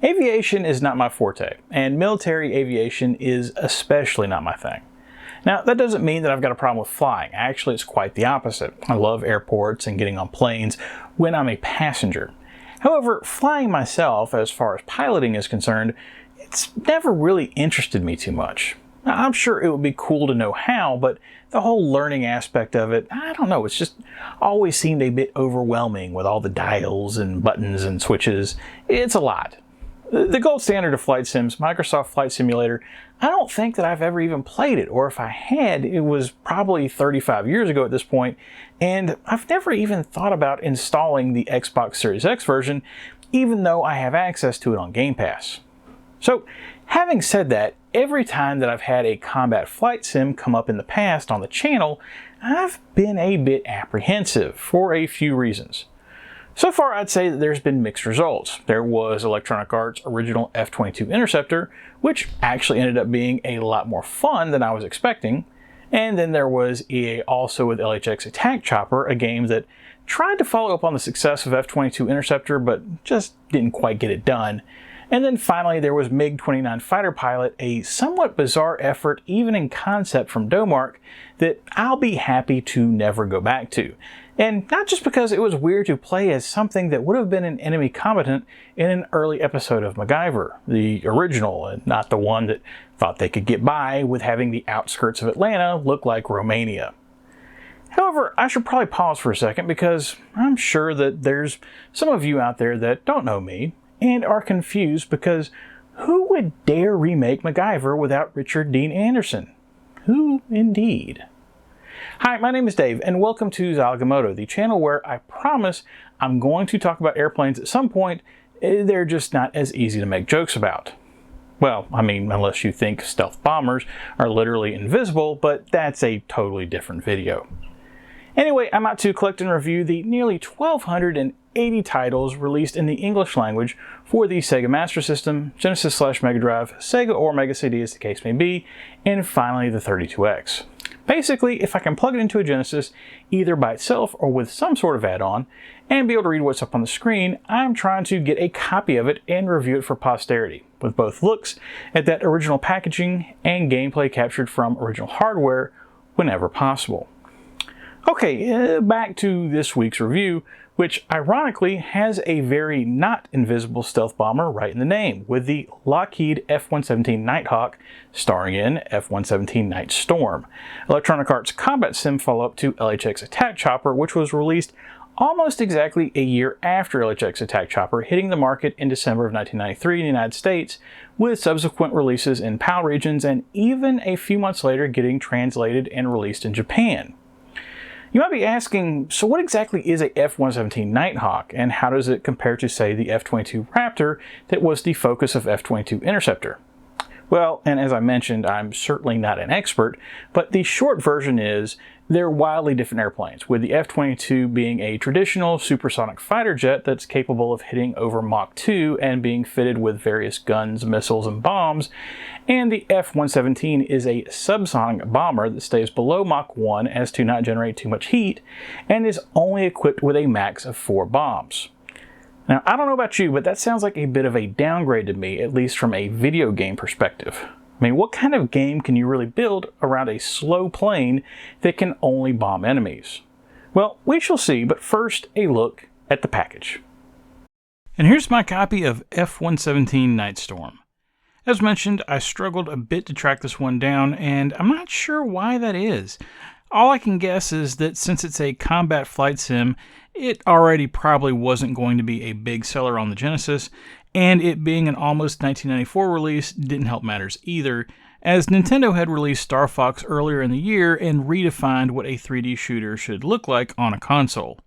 Aviation is not my forte, and military aviation is especially not my thing. Now, that doesn't mean that I've got a problem with flying. Actually, it's quite the opposite. I love airports and getting on planes when I'm a passenger. However, flying myself, as far as piloting is concerned, it's never really interested me too much. Now, I'm sure it would be cool to know how, but the whole learning aspect of it, I don't know, it's just always seemed a bit overwhelming with all the dials and buttons and switches. It's a lot. The gold standard of flight sims, Microsoft Flight Simulator, I don't think that I've ever even played it, or if I had, it was probably 35 years ago at this point, and I've never even thought about installing the Xbox Series X version, even though I have access to it on Game Pass. So, having said that, every time that I've had a combat flight sim come up in the past on the channel, I've been a bit apprehensive for a few reasons. So far, I'd say that there's been mixed results. There was Electronic Arts' original F-117 Interceptor, which actually ended up being a lot more fun than I was expecting. And then there was EA also with LHX Attack Chopper, a game that tried to follow up on the success of F-117 Interceptor, but just didn't quite get it done. And then finally, there was MiG-29 Fighter Pilot, a somewhat bizarre effort, even in concept from Domark, that I'll be happy to never go back to. And not just because it was weird to play as something that would have been an enemy combatant in an early episode of MacGyver, the original, and not the one that thought they could get by with having the outskirts of Atlanta look like Romania. However, I should probably pause for a second because I'm sure that there's some of you out there that don't know me and are confused because who would dare remake MacGyver without Richard Dean Anderson? Who indeed? Hi, my name is Dave, and welcome to Zilog and Moto, the channel where I promise I'm going to talk about airplanes at some point. They're just not as easy to make jokes about. Well, I mean, unless you think stealth bombers are literally invisible, but that's a totally different video. Anyway, I'm out to collect and review the nearly 1,280 titles released in the English language for the Sega Master System, Genesis/Mega Drive, Sega or Mega CD as the case may be, and finally the 32X. Basically, if I can plug it into a Genesis, either by itself or with some sort of add-on, and be able to read what's up on the screen, I'm trying to get a copy of it and review it for posterity, with both looks at that original packaging and gameplay captured from original hardware whenever possible. Okay, back to this week's review, which ironically has a very not invisible stealth bomber right in the name, with the Lockheed F-117 Nighthawk starring in F-117 Night Storm, Electronic Arts' combat sim follow-up to LHX Attack Chopper, which was released almost exactly a year after LHX Attack Chopper, hitting the market in December of 1993 in the United States, with subsequent releases in PAL regions and even a few months later getting translated and released in Japan. You might be asking, so what exactly is a F-117 Nighthawk, and how does it compare to, say, the F-22 Raptor that was the focus of F-22 Interceptor? Well, and as I mentioned, I'm certainly not an expert, but the short version is they're wildly different airplanes, with the F-22 being a traditional supersonic fighter jet that's capable of hitting over Mach 2 and being fitted with various guns, missiles, and bombs, and the F-117 is a subsonic bomber that stays below Mach 1 as to not generate too much heat, and is only equipped with a max of 4 bombs. Now, I don't know about you, but that sounds like a bit of a downgrade to me, at least from a video game perspective. I mean, what kind of game can you really build around a slow plane that can only bomb enemies? Well, we shall see, but first, a look at the package. And here's my copy of F-117 Night Storm. As mentioned, I struggled a bit to track this one down, and I'm not sure why that is. All I can guess is that since it's a combat flight sim, it already probably wasn't going to be a big seller on the Genesis, and it being an almost 1994 release didn't help matters either, as Nintendo had released Star Fox earlier in the year and redefined what a 3D shooter should look like on a console.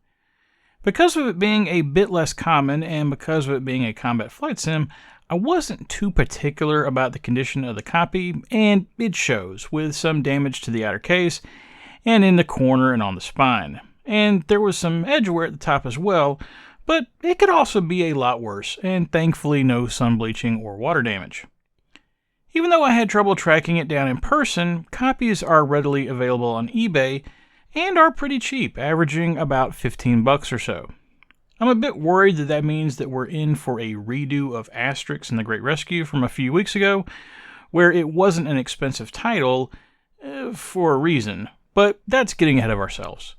Because of it being a bit less common, and because of it being a combat flight sim, I wasn't too particular about the condition of the copy, and it shows, with some damage to the outer case, and in the corner and on the spine. And there was some edge wear at the top as well, but it could also be a lot worse, and thankfully no sun bleaching or water damage. Even though I had trouble tracking it down in person, copies are readily available on eBay and are pretty cheap, averaging about $15 or so. I'm a bit worried that that means that we're in for a redo of Asterix and the Great Rescue from a few weeks ago, where it wasn't an expensive title for a reason, but that's getting ahead of ourselves.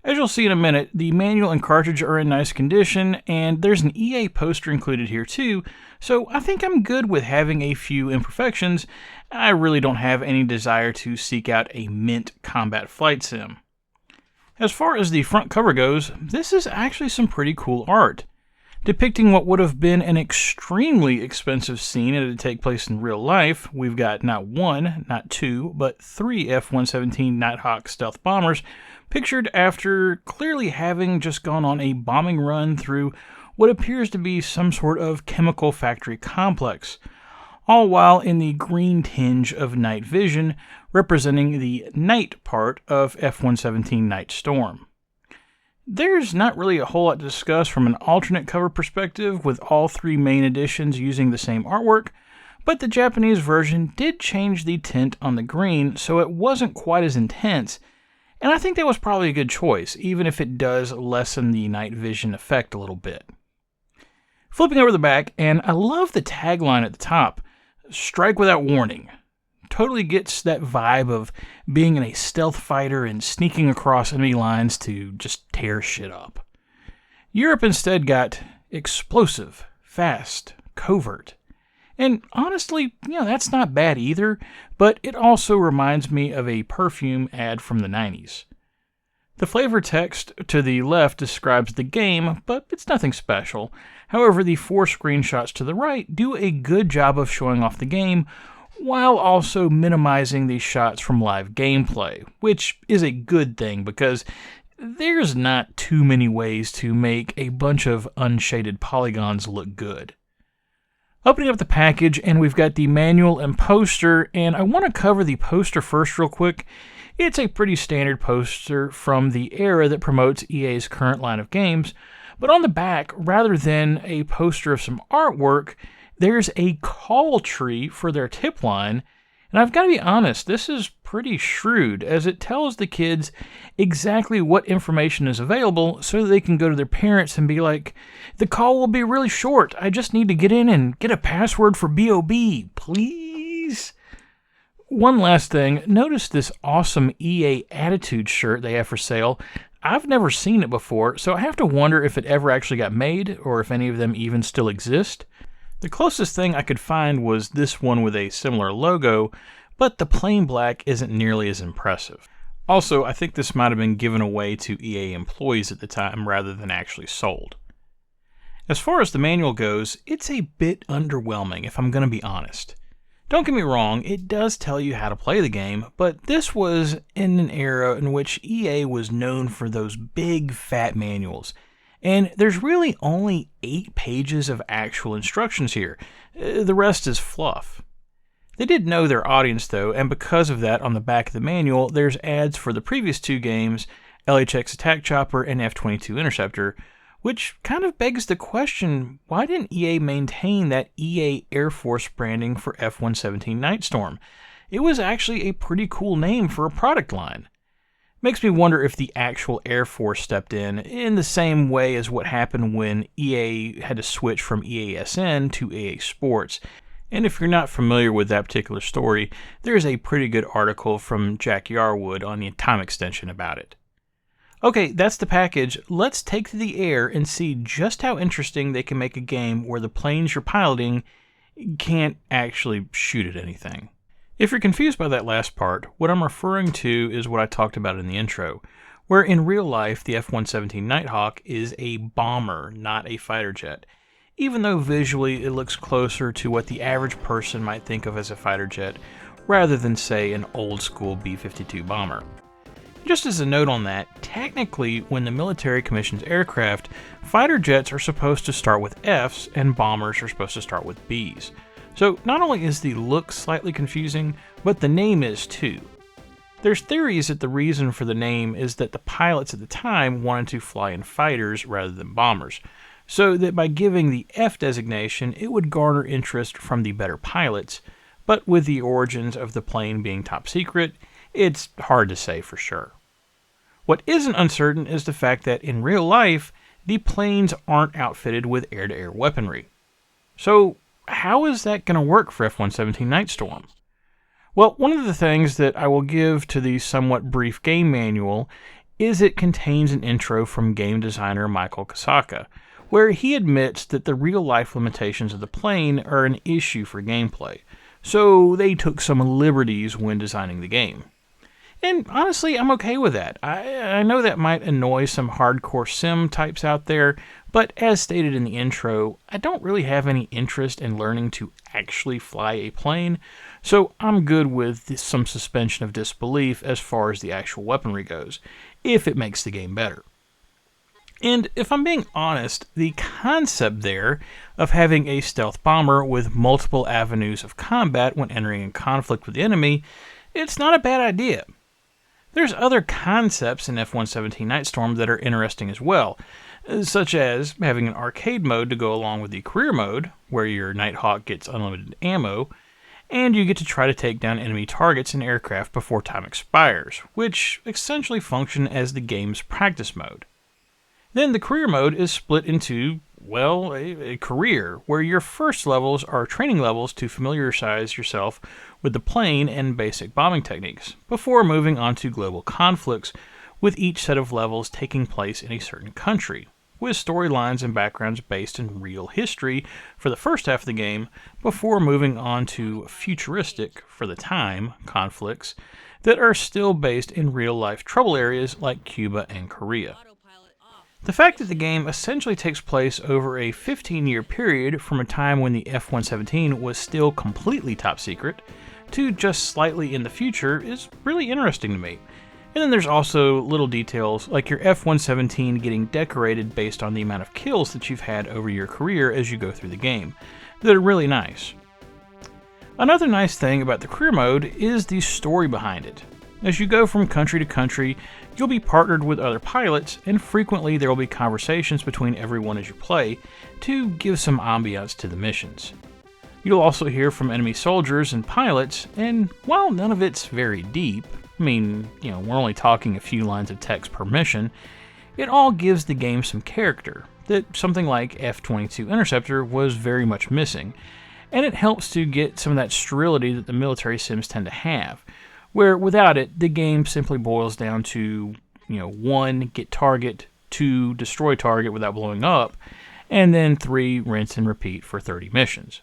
As you'll see in a minute, the manual and cartridge are in nice condition, and there's an EA poster included here too, so I think I'm good with having a few imperfections. I really don't have any desire to seek out a mint combat flight sim. As far as the front cover goes, this is actually some pretty cool art, depicting what would have been an extremely expensive scene had it take place in real life. We've got not one, not two, but three F-117 Nighthawk stealth bombers pictured after clearly having just gone on a bombing run through what appears to be some sort of chemical factory complex, all while in the green tinge of night vision, representing the night part of F-117 Night Storm. There's not really a whole lot to discuss from an alternate cover perspective, with all three main editions using the same artwork, but the Japanese version did change the tint on the green so it wasn't quite as intense, and I think that was probably a good choice, even if it does lessen the night vision effect a little bit. Flipping over the back, and I love the tagline at the top, "Strike without warning." Totally gets that vibe of being in a stealth fighter and sneaking across enemy lines to just tear shit up. Europe instead got explosive, fast, covert. And honestly, that's not bad either, but it also reminds me of a perfume ad from the 90s. The flavor text to the left describes the game, but it's nothing special. However, the 4 screenshots to the right do a good job of showing off the game, while also minimizing the shots from live gameplay, which is a good thing because there's not too many ways to make a bunch of unshaded polygons look good. Opening up the package, and we've got the manual and poster, and I want to cover the poster first real quick. It's a pretty standard poster from the era that promotes EA's current line of games, but on the back, rather than a poster of some artwork, there's a call tree for their tip line, and I've got to be honest, this is pretty shrewd, as it tells the kids exactly what information is available so that they can go to their parents and be like, "The call will be really short, I just need to get in and get a password for BOB, please." One last thing, notice this awesome EA Attitude shirt they have for sale. I've never seen it before, so I have to wonder if it ever actually got made, or if any of them even still exist. The closest thing I could find was this one with a similar logo, but the plain black isn't nearly as impressive. Also, I think this might have been given away to EA employees at the time rather than actually sold. As far as the manual goes, it's a bit underwhelming if I'm going to be honest. Don't get me wrong, it does tell you how to play the game, but this was in an era in which EA was known for those big fat manuals. And there's really only 8 pages of actual instructions here. The rest is fluff. They did know their audience though, and because of that, on the back of the manual, there's ads for the previous 2 games, LHX Attack Chopper and F-22 Interceptor, which kind of begs the question, why didn't EA maintain that EA Air Force branding for F-117 Nightstorm? It was actually a pretty cool name for a product line. Makes me wonder if the actual Air Force stepped in the same way as what happened when EA had to switch from EASN to EA Sports. And if you're not familiar with that particular story, there's a pretty good article from Jack Yarwood on the time extension about it. Okay, that's the package. Let's take to the air and see just how interesting they can make a game where the planes you're piloting can't actually shoot at anything. If you're confused by that last part, what I'm referring to is what I talked about in the intro, where in real life the F-117 Nighthawk is a bomber, not a fighter jet, even though visually it looks closer to what the average person might think of as a fighter jet, rather than say an old school B-52 bomber. Just as a note on that, technically when the military commissions aircraft, fighter jets are supposed to start with Fs and bombers are supposed to start with Bs. So not only is the look slightly confusing, but the name is too. There's theories that the reason for the name is that the pilots at the time wanted to fly in fighters rather than bombers, so that by giving the F designation it would garner interest from the better pilots, but with the origins of the plane being top secret, it's hard to say for sure. What isn't uncertain is the fact that in real life, the planes aren't outfitted with air-to-air weaponry. So how is that going to work for F-117 Nightstorm? Well, one of the things that I will give to the somewhat brief game manual is it contains an intro from game designer Michael Kasaka, where he admits that the real-life limitations of the plane are an issue for gameplay, so they took some liberties when designing the game. And honestly, I'm okay with that. I know that might annoy some hardcore sim types out there, but as stated in the intro, I don't really have any interest in learning to actually fly a plane, so I'm good with some suspension of disbelief as far as the actual weaponry goes, if it makes the game better. And if I'm being honest, the concept there of having a stealth bomber with multiple avenues of combat when entering in conflict with the enemy, it's not a bad idea. There's other concepts in F-117 Nightstorm that are interesting as well, such as having an arcade mode to go along with the career mode, where your Nighthawk gets unlimited ammo, and you get to try to take down enemy targets and aircraft before time expires, which essentially function as the game's practice mode. Then the career mode is split into, well, a career, where your first levels are training levels to familiarize yourself with the plane and basic bombing techniques, before moving on to global conflicts, with each set of levels taking place in a certain country, with storylines and backgrounds based in real history for the first half of the game, before moving on to futuristic, for the time, conflicts that are still based in real-life trouble areas like Cuba and Korea. The fact that the game essentially takes place over a 15-year period from a time when the F-117 was still completely top secret to just slightly in the future is really interesting to me. And then there's also little details like your F-117 getting decorated based on the amount of kills that you've had over your career as you go through the game that are really nice. Another nice thing about the career mode is the story behind it. As you go from country to country, you'll be partnered with other pilots, and frequently there will be conversations between everyone as you play to give some ambiance to the missions. You'll also hear from enemy soldiers and pilots, and while none of it's very deep, we're only talking a few lines of text per mission, it all gives the game some character that something like F-22 Interceptor was very much missing, and it helps to get some of that sterility that the military sims tend to have, where without it, the game simply boils down to, 1, get target, 2, destroy target without blowing up, and then 3, rinse and repeat for 30 missions.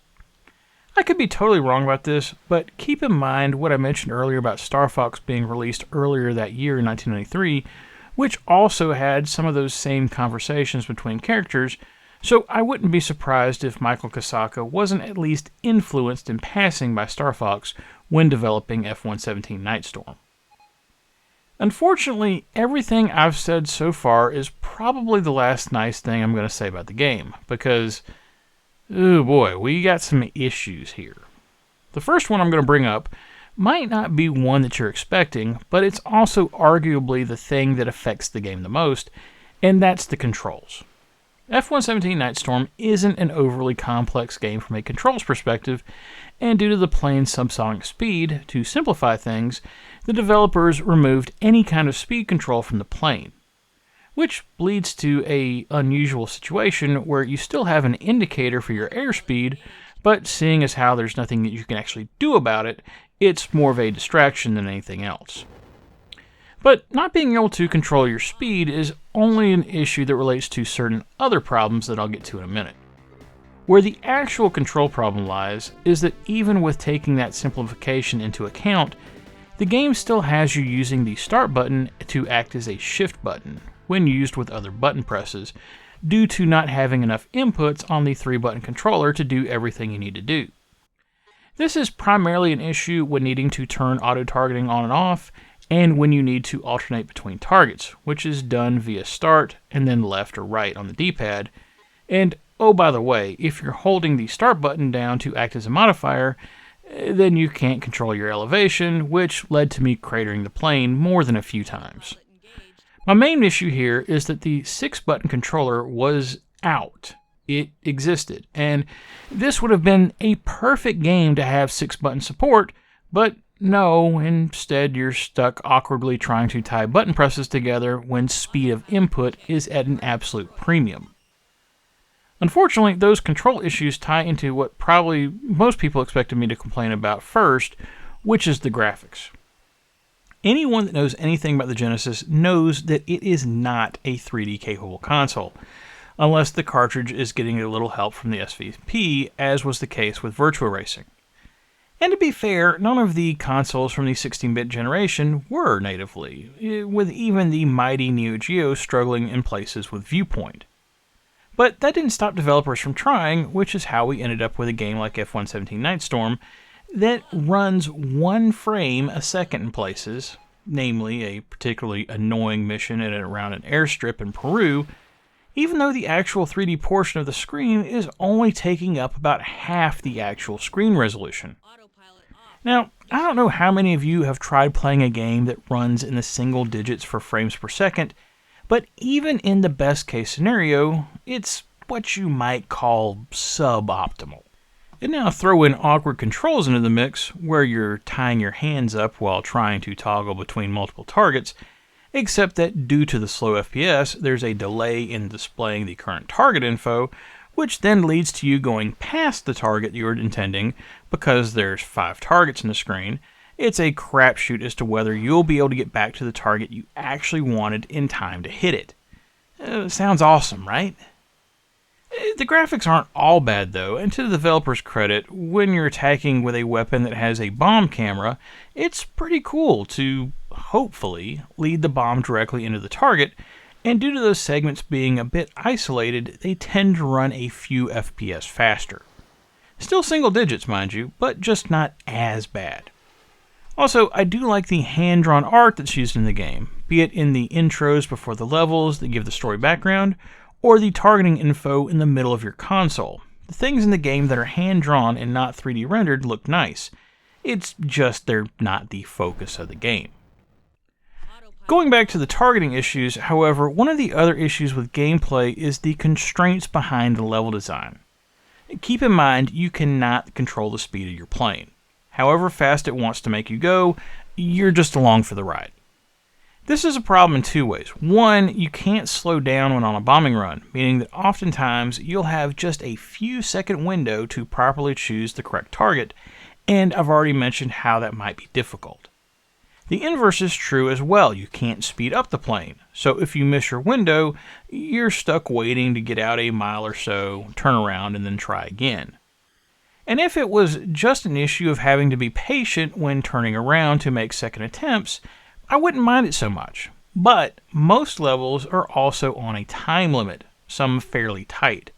I could be totally wrong about this, but keep in mind what I mentioned earlier about Star Fox being released earlier that year in 1993, which also had some of those same conversations between characters, so I wouldn't be surprised if Michael Kasaka wasn't at least influenced in passing by Star Fox when developing F-117 Nightstorm. Unfortunately, everything I've said so far is probably the last nice thing I'm going to say about the game, because, oh boy, we got some issues here. The first one I'm going to bring up might not be one that you're expecting, but it's also arguably the thing that affects the game the most, and that's the controls. F-117 Nightstorm isn't an overly complex game from a controls perspective, and due to the plane's subsonic speed, to simplify things, the developers removed any kind of speed control from the plane, which leads to an unusual situation where you still have an indicator for your airspeed, but seeing as how there's nothing that you can actually do about it, it's more of a distraction than anything else. But not being able to control your speed is only an issue that relates to certain other problems that I'll get to in a minute. Where the actual control problem lies is that even with taking that simplification into account, the game still has you using the start button to act as a shift button when used with other button presses, due to not having enough inputs on the 3-button controller to do everything you need to do. This is primarily an issue when needing to turn auto-targeting on and off, and when you need to alternate between targets, which is done via start and then left or right on the D-pad. And oh, by the way, if you're holding the start button down to act as a modifier, then you can't control your elevation, which led to me cratering the plane more than a few times. My main issue here is that the 6-button controller was out. It existed, and this would have been a perfect game to have 6-button support, but No, instead you're stuck awkwardly trying to tie button presses together when speed of input is at an absolute premium. Unfortunately, those control issues tie into what probably most people expected me to complain about first, which is the graphics. Anyone that knows anything about the Genesis knows that it is not a 3D capable console, unless the cartridge is getting a little help from the SVP, as was the case with Virtua Racing. And to be fair, none of the consoles from the 16-bit generation were natively, with even the mighty Neo Geo struggling in places with Viewpoint. But that didn't stop developers from trying, which is how we ended up with a game like F-117 Nightstorm that runs 1 frame a second in places, namely a particularly annoying mission at and around an airstrip in Peru, even though the actual 3D portion of the screen is only taking up about half the actual screen resolution. Now, I don't know how many of you have tried playing a game that runs in the single digits for frames per second, but even in the best case scenario, it's what you might call suboptimal. And now throw in awkward controls into the mix, where you're tying your hands up while trying to toggle between multiple targets, except that due to the slow FPS, there's a delay in displaying the current target info, which then leads to you going past the target you were intending because there's 5 targets in the screen. It's a crapshoot as to whether you'll be able to get back to the target you actually wanted in time to hit it. Sounds awesome, right? The graphics aren't all bad though, and to the developer's credit, when you're attacking with a weapon that has a bomb camera, it's pretty cool to, hopefully, lead the bomb directly into the target, and due to those segments being a bit isolated, they tend to run a few FPS faster. Still single digits, mind you, but just not as bad. Also, I do like the hand-drawn art that's used in the game, be it in the intros before the levels that give the story background, or the targeting info in the middle of your console. The things in the game that are hand-drawn and not 3D rendered look nice. It's just they're not the focus of the game. Going back to the targeting issues, however, one of the other issues with gameplay is the constraints behind the level design. Keep in mind, you cannot control the speed of your plane. However fast it wants to make you go, you're just along for the ride. This is a problem in 2 ways. One, you can't slow down when on a bombing run, meaning that oftentimes you'll have just a few second window to properly choose the correct target, and I've already mentioned how that might be difficult. The inverse is true as well. You can't speed up the plane, so if you miss your window, you're stuck waiting to get out a mile or so, turn around, and then try again. And if it was just an issue of having to be patient when turning around to make second attempts, I wouldn't mind it so much. But most levels are also on a time limit, some fairly tight.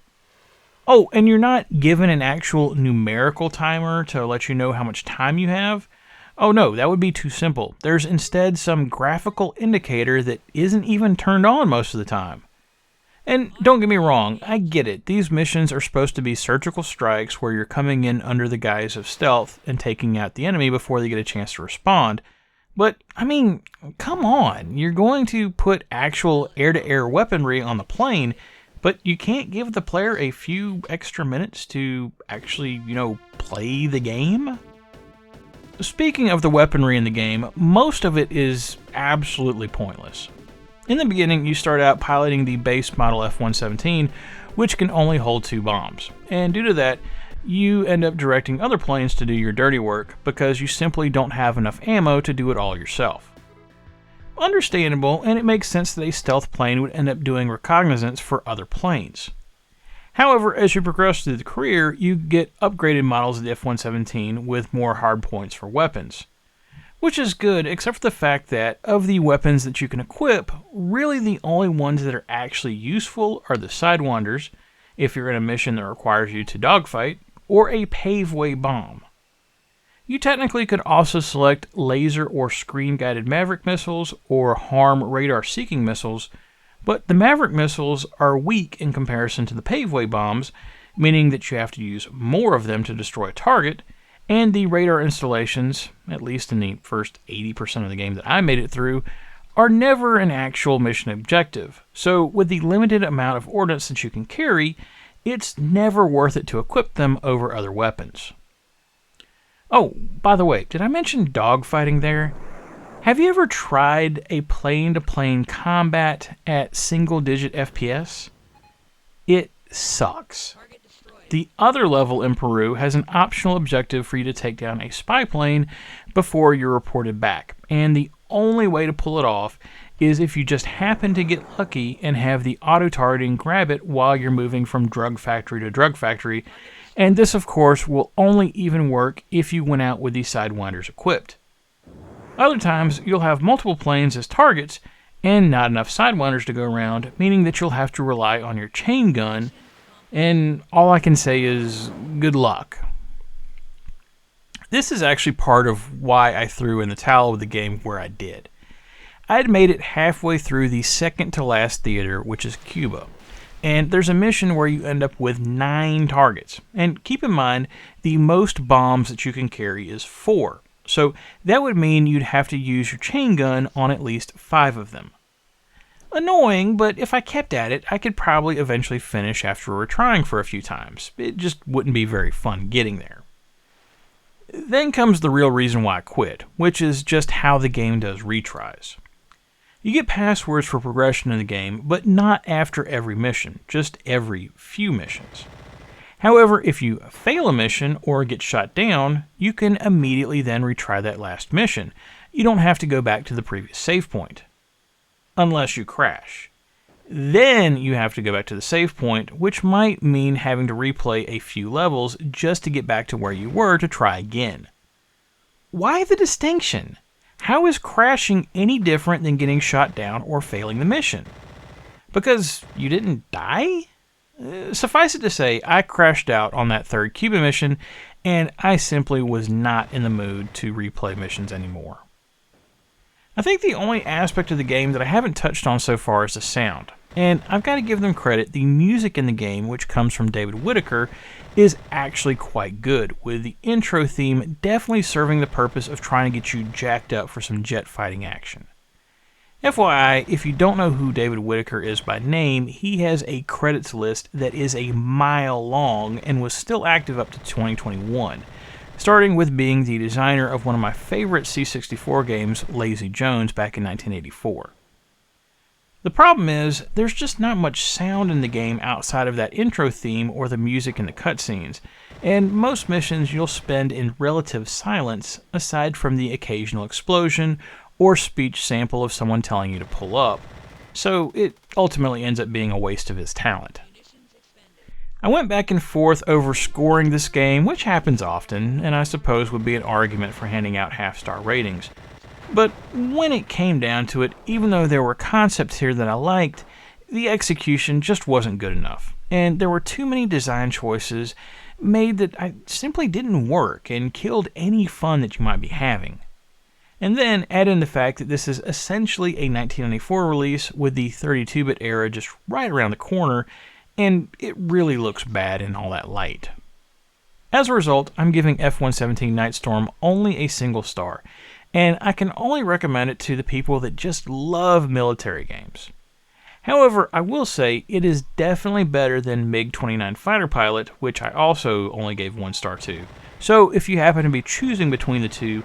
Oh, and you're not given an actual numerical timer to let you know how much time you have. Oh no, that would be too simple. There's instead some graphical indicator that isn't even turned on most of the time. And don't get me wrong, I get it. These missions are supposed to be surgical strikes where you're coming in under the guise of stealth and taking out the enemy before they get a chance to respond. But, I mean, come on. You're going to put actual air-to-air weaponry on the plane, but you can't give the player a few extra minutes to actually, play the game? Speaking of the weaponry in the game, most of it is absolutely pointless. In the beginning, you start out piloting the base model F-117, which can only hold 2 bombs, and due to that, you end up directing other planes to do your dirty work because you simply don't have enough ammo to do it all yourself. Understandable, and it makes sense that a stealth plane would end up doing reconnaissance for other planes. However, as you progress through the career, you get upgraded models of the F-117 with more hardpoints for weapons. Which is good, except for the fact that, of the weapons that you can equip, really the only ones that are actually useful are the Sidewinders, if you're in a mission that requires you to dogfight, or a paveway bomb. You technically could also select laser or screen-guided Maverick missiles or harm radar-seeking missiles, but the Maverick missiles are weak in comparison to the paveway bombs, meaning that you have to use more of them to destroy a target, and the radar installations, at least in the first 80% of the game that I made it through, are never an actual mission objective. So with the limited amount of ordnance that you can carry, it's never worth it to equip them over other weapons. Oh, by the way, did I mention dogfighting there? Have you ever tried a plane-to-plane combat at single-digit FPS? It sucks. The other level in Peru has an optional objective for you to take down a spy plane before you're reported back, and the only way to pull it off is if you just happen to get lucky and have the auto-targeting grab it while you're moving from drug factory to drug factory, and this of course will only even work if you went out with the Sidewinders equipped. Other times you'll have multiple planes as targets and not enough Sidewinders to go around, meaning that you'll have to rely on your chain gun, and all I can say is good luck. This is actually part of why I threw in the towel with the game where I did. I had made it halfway through the second to last theater, which is Cuba, and there's a mission where you end up with 9 targets. And keep in mind, the most bombs that you can carry is 4, so that would mean you'd have to use your chain gun on at least 5 of them. Annoying, but if I kept at it, I could probably eventually finish after retrying for a few times. It just wouldn't be very fun getting there. Then comes the real reason why I quit, which is just how the game does retries. You get passwords for progression in the game, but not after every mission, just every few missions. However, if you fail a mission or get shot down, you can immediately then retry that last mission. You don't have to go back to the previous save point. Unless you crash. Then you have to go back to the save point, which might mean having to replay a few levels just to get back to where you were to try again. Why the distinction? How is crashing any different than getting shot down or failing the mission? Because you didn't die? Suffice it to say, I crashed out on that third Cuba mission, and I simply was not in the mood to replay missions anymore. I think the only aspect of the game that I haven't touched on so far is the sound. And I've got to give them credit, the music in the game, which comes from David Whittaker, is actually quite good, with the intro theme definitely serving the purpose of trying to get you jacked up for some jet fighting action. FYI, if you don't know who David Whittaker is by name, he has a credits list that is a mile long and was still active up to 2021. Starting with being the designer of one of my favorite C64 games, Lazy Jones, back in 1984. The problem is, there's just not much sound in the game outside of that intro theme or the music in the cutscenes, and most missions you'll spend in relative silence aside from the occasional explosion or speech sample of someone telling you to pull up, so it ultimately ends up being a waste of his talent. I went back and forth over scoring this game, which happens often, and I suppose would be an argument for handing out half-star ratings. But when it came down to it, even though there were concepts here that I liked, the execution just wasn't good enough, and there were too many design choices made that I simply didn't work and killed any fun that you might be having. And then add in the fact that this is essentially a 1994 release with the 32-bit era just right around the corner, and it really looks bad in all that light. As a result, I'm giving F-117 Nightstorm only a single star, and I can only recommend it to the people that just love military games. However, I will say it is definitely better than MiG-29 Fighter Pilot, which I also only gave 1 star to. So if you happen to be choosing between the two,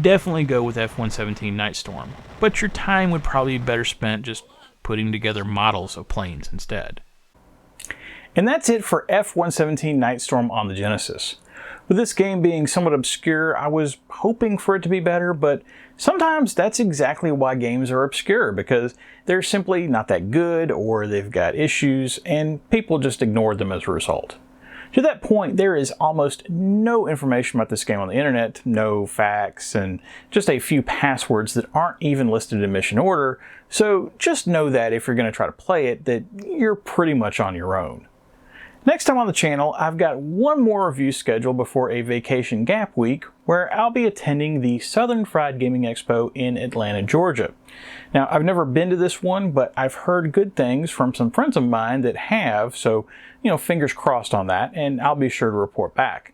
definitely go with F-117 Nightstorm, but your time would probably be better spent just putting together models of planes instead. And that's it for F-117 Nightstorm on the Genesis. With this game being somewhat obscure, I was hoping for it to be better, but sometimes that's exactly why games are obscure, because they're simply not that good, or they've got issues, and people just ignored them as a result. To that point, there is almost no information about this game on the internet, no facts, and just a few passwords that aren't even listed in mission order, so just know that if you're going to try to play it, that you're pretty much on your own. Next time on the channel, I've got one more review scheduled before a vacation gap week where I'll be attending the Southern Fried Gaming Expo in Atlanta, Georgia. Now, I've never been to this one, but I've heard good things from some friends of mine that have, so, fingers crossed on that, and I'll be sure to report back.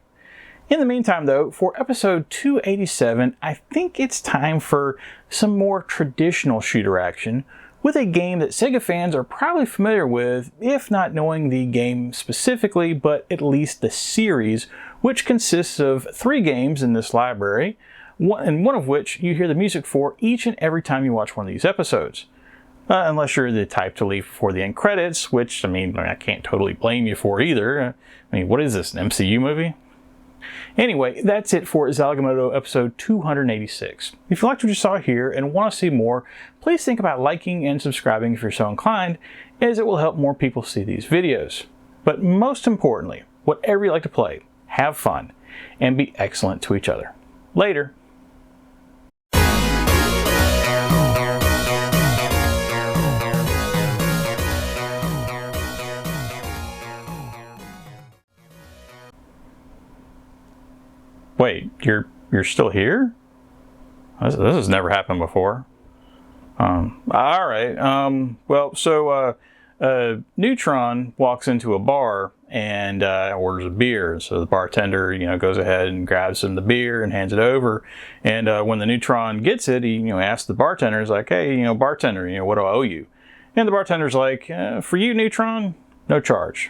In the meantime, though, for episode 287, I think it's time for some more traditional shooter action, with a game that Sega fans are probably familiar with, if not knowing the game specifically, but at least the series, which consists of 3 games in this library, one of which you hear the music for each and every time you watch one of these episodes. Unless you're the type to leave before the end credits, which, I can't totally blame you for either. What is this, an MCU movie? Anyway, that's it for Zilog and Moto episode 286. If you liked what you saw here and want to see more, please think about liking and subscribing if you're so inclined, as it will help more people see these videos. But most importantly, whatever you like to play, have fun, and be excellent to each other. Later. Wait, you're still here? This has never happened before. All right. Neutron walks into a bar and orders a beer. So the bartender, goes ahead and grabs him the beer and hands it over. And when the Neutron gets it, he, asks the bartender, he's like, "Hey, bartender, what do I owe you?" And the bartender's like, "For you, Neutron, no charge."